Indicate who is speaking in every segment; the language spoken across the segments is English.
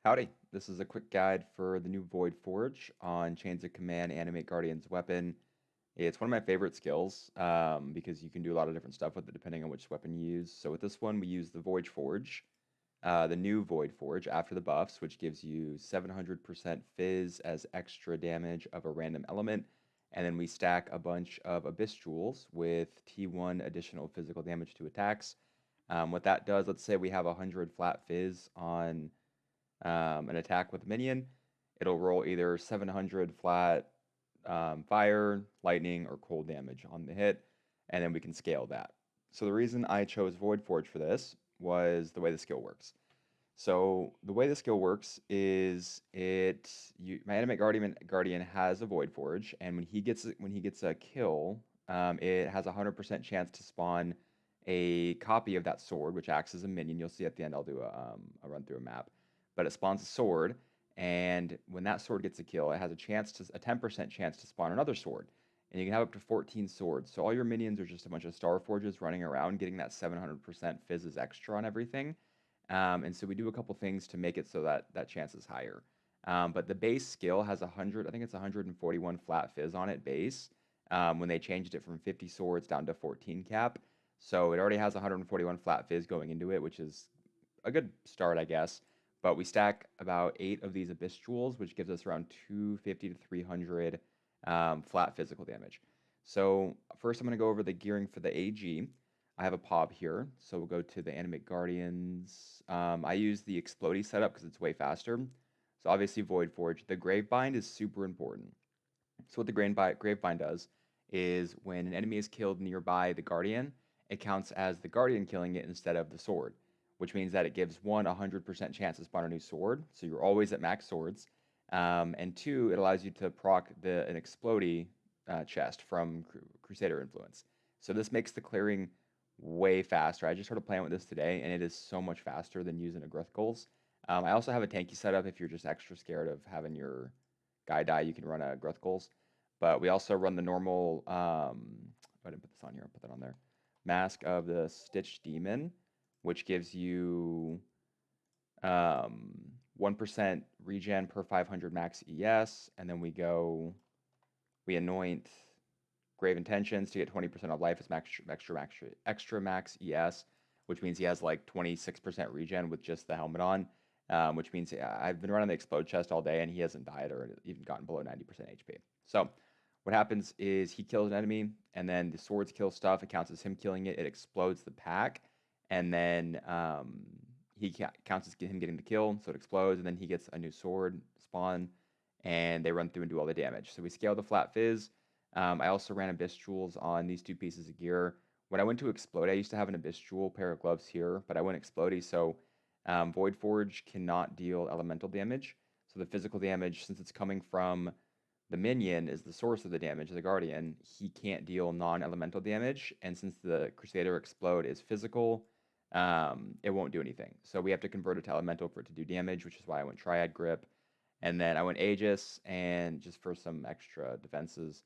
Speaker 1: Howdy, this is a quick guide for the new Voidforge on Chains of Command Animate Guardian's Weapon. It's one of my favorite skills because you can do a lot of different stuff with it depending on which weapon you use. So with this one, we use the Voidforge, the new Voidforge after the buffs, which gives you 700% Fizz as extra damage of a random element. And then we stack a bunch of Abyss Jewels with T1 additional physical damage to attacks. What that does, let's say we have 100 flat Fizz on an attack with Minion, it'll roll either 700 flat fire, lightning, or cold damage on the hit, and then we can scale that. So the reason I chose Voidforge for this was the way the skill works. So the way the skill works is my Animate Guardian has a Voidforge, and when he gets a kill, it has a 100% chance to spawn a copy of that sword, which acts as a minion. You'll see at the end. I'll do a run through a map, but it spawns a sword, and when that sword gets a kill, it has a 10% chance to spawn another sword, and you can have up to 14 swords. So all your minions are just a bunch of Star Forges running around, getting that 700% fizzes extra on everything. And so we do a couple things to make it so that that chance is higher. But the base skill has 100, I think it's 141 flat fizz on it base when they changed it from 50 swords down to 14 cap. So it already has 141 flat fizz going into it, which is a good start, I guess. But we stack about 8 of these Abyss Jewels, which gives us around 250 to 300 flat physical damage. So first I'm going to go over the gearing for the AG. I have a POB here, so we'll go to the Animate Guardians. I use the Explodey setup because it's way faster. So obviously Voidforge. The Gravebind is super important. So what the Gravebind does is when an enemy is killed nearby the Guardian, it counts as the Guardian killing it instead of the sword, which means that it gives one, 100% chance to spawn a new sword, so you're always at max swords. And two, it allows you to proc an Explodey chest from Crusader Influence. So this makes the clearing way faster. I just started playing with this today, and it is so much faster than using a Grithgoals. I also have a Tanky setup if you're just extra scared of having your guy die, you can run a Grithgoals. But we also run the normal, I didn't put this on here, I'll put that on there. Mask of the Stitched Demon, which gives you 1% regen per 500 max ES, and then we anoint Grave Intentions to get 20% of life as extra max ES, which means he has like 26% regen with just the helmet on, which means I've been running the Explode chest all day and he hasn't died or even gotten below 90% HP. So what happens is he kills an enemy, and then the swords kill stuff. It counts as him killing it. It explodes the pack, and then he counts as him getting the kill, so it explodes, and then he gets a new sword spawn, and they run through and do all the damage. So we scale the flat fizz. I also ran Abyss Jewels on these two pieces of gear. When I went to Explode, I used to have an Abyss Jewel pair of gloves here, but I went Explodey, so Voidforge cannot deal elemental damage. So the physical damage, since it's coming from the minion is the source of the damage, the Guardian, he can't deal non-elemental damage, and since the Crusader Explode is physical, it won't do anything. So we have to convert it to elemental for it to do damage, which is why I went Triad Grip. And then I went Aegis, and just for some extra defenses.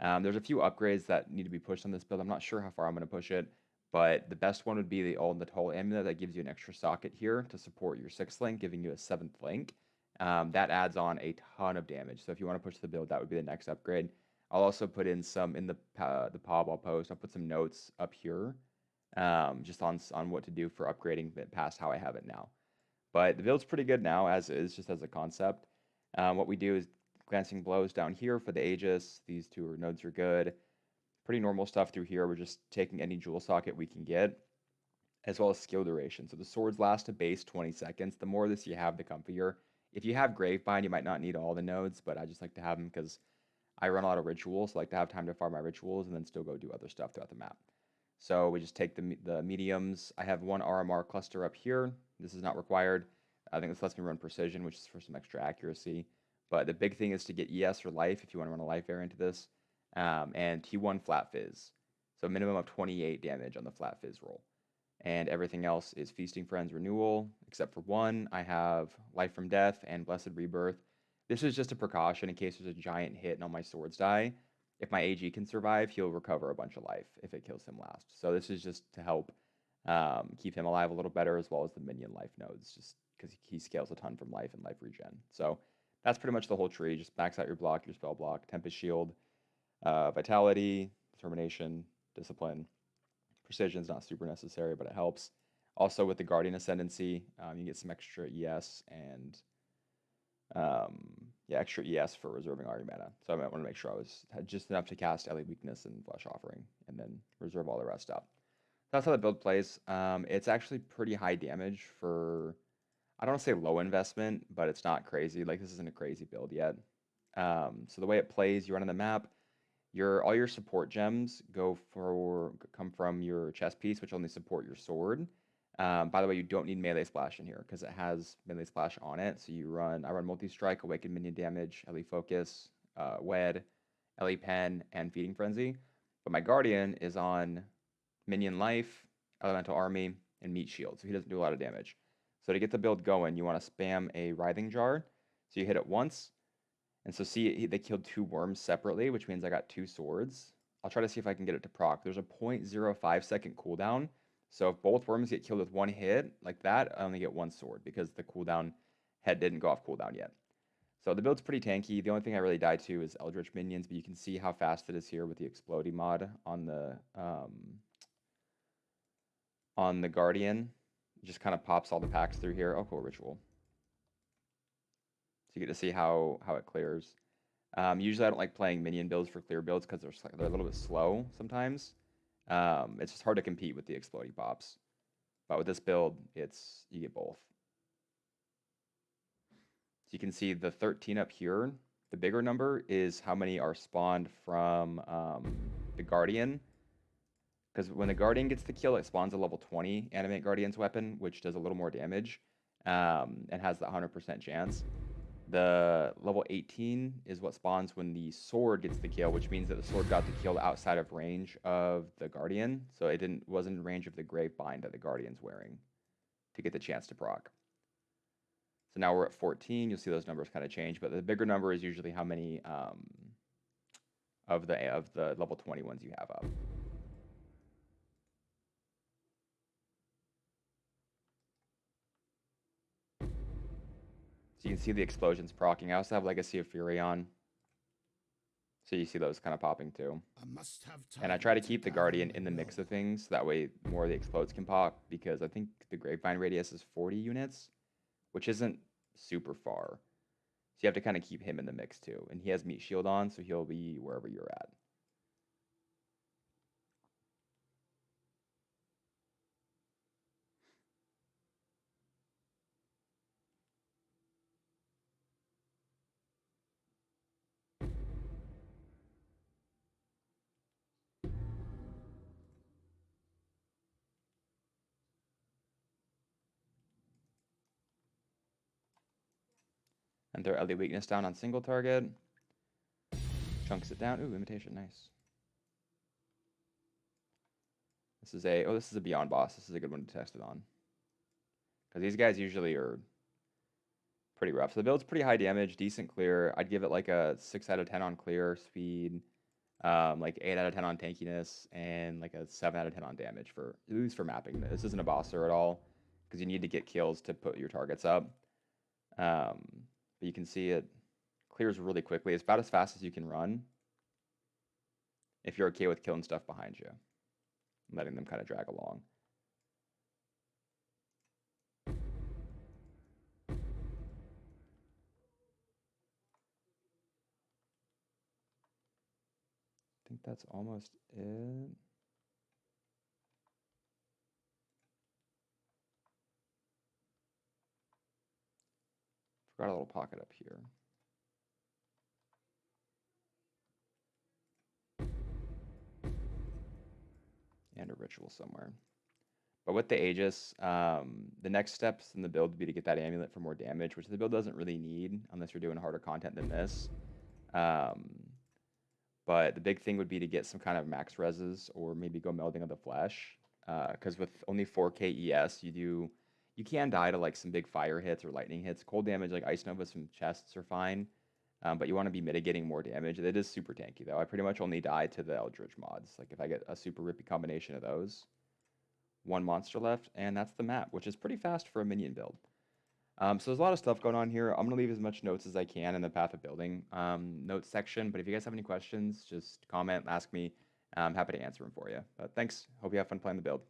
Speaker 1: There's a few upgrades that need to be pushed on this build. I'm not sure how far I'm going to push it, but the best one would be the All in the Toll Amulet that gives you an extra socket here to support your 6th link, giving you a 7th link. That adds on a ton of damage. So if you want to push the build, that would be the next upgrade. I'll also put in some in the POB I'll post. I'll put some notes up here just on what to do for upgrading past how I have it now. But the build's pretty good now as is, just as a concept. What we do is glancing blows down here for the Aegis. These two nodes are good. Pretty normal stuff through here. We're just taking any jewel socket we can get, as well as skill duration. So the swords last a base 20 seconds. The more of this you have, the comfier. If you have Gravebind, you might not need all the nodes, but I just like to have them because I run a lot of rituals, so I like to have time to farm my rituals and then still go do other stuff throughout the map. So we just take the mediums. I have one RMR cluster up here. This is not required. I think this lets me run precision, which is for some extra accuracy. But the big thing is to get ES or life if you want to run a life variant to this. And T1 flat fizz. So minimum of 28 damage on the flat fizz roll. And everything else is Feasting Friends Renewal, except for one. I have Life from Death and Blessed Rebirth. This is just a precaution in case there's a giant hit and all my swords die. If my AG can survive, he'll recover a bunch of life if it kills him last. So this is just to help Keep him alive a little better, as well as the minion life nodes, just because he scales a ton from life and life regen. So that's pretty much the whole tree. Just max out your block, your spell block, Tempest Shield, Vitality, Determination, Discipline. Precision's not super necessary, but it helps. Also with the Guardian Ascendancy, you get some extra ES and yeah, extra ES for reserving all your mana. So I might want to make sure I had just enough to cast Ellie Weakness and Flesh Offering, and then reserve all the rest up. That's how the build plays. It's actually pretty high damage for, I don't want to say low investment, but it's not crazy. Like, this isn't a crazy build yet. So the way it plays, you run on the map, all your support gems come from your chest piece, which only support your sword. By the way, you don't need melee splash in here because it has melee splash on it. So I run multi-strike, awaken minion damage, Ellie focus, wed, Ellie pen, and feeding frenzy. But my guardian is on minion life, elemental army, and meat shield, so he doesn't do a lot of damage. So to get the build going, you want to spam a writhing jar. So you hit it once, and so see, they killed 2 worms separately, which means I got 2 swords. I'll try to see if I can get it to proc. There's a 0.05 second cooldown. So if both worms get killed with 1 hit, like that, I only get 1 sword because the cooldown head didn't go off cooldown yet. So the build's pretty tanky. The only thing I really die to is Eldritch Minions, but you can see how fast it is here with the Explodey mod on the Guardian. It just kind of pops all the packs through here. Oh, cool, Ritual. So you get to see how it clears. Usually I don't like playing minion builds for clear builds because they're a little bit slow sometimes. It's just hard to compete with the exploding pops. But with this build, you get both. So you can see the 13 up here. The bigger number is how many are spawned from the Guardian. Because when the Guardian gets the kill, it spawns a level 20 Animate Guardian's weapon, which does a little more damage and has the 100% chance. The level 18 is what spawns when the sword gets the kill, which means that the sword got the kill outside of range of the Guardian. So it wasn't in range of the Grave Bind that the Guardian's wearing to get the chance to proc. So now we're at 14. You'll see those numbers kind of change, but the bigger number is usually how many of the level 20 ones you have up. So you can see the explosions proccing. I also have Legacy of Fury on. So you see those kind of popping too. And I try to keep the Guardian in the mix of things. So that way more of the explodes can pop, because I think the Grapevine radius is 40 units, which isn't super far. So you have to kind of keep him in the mix too. And he has Meat Shield on, so he'll be wherever you're at. And throw Ellie Weakness down on single target. Chunks it down. Ooh, Imitation, nice. This is a Beyond boss. This is a good one to test it on. Because these guys usually are pretty rough. So the build's pretty high damage, decent clear. I'd give it like a 6 out of 10 on clear speed, like 8 out of 10 on tankiness, and like a 7 out of 10 on damage at least for mapping. This isn't a bosser at all, because you need to get kills to put your targets up. But you can see it clears really quickly. It's about as fast as you can run if you're okay with killing stuff behind you, letting them kind of drag along. I think that's almost it. Forgot a little pocket up here. And a ritual somewhere. But with the Aegis, the next steps in the build would be to get that amulet for more damage, which the build doesn't really need unless you're doing harder content than this. But the big thing would be to get some kind of max reses, or maybe go Melding of the Flesh. Because with only 4k ES, you can die to like some big fire hits or lightning hits. Cold damage like Ice Novas from chests are fine. But you want to be mitigating more damage. It is super tanky though. I pretty much only die to the Eldritch mods. Like if I get a super rippy combination of those, one monster left, and that's the map, which is pretty fast for a minion build. So there's a lot of stuff going on here. I'm going to leave as much notes as I can in the path of building notes section, but if you guys have any questions, just comment, ask me. I'm happy to answer them for you. But thanks. Hope you have fun playing the build.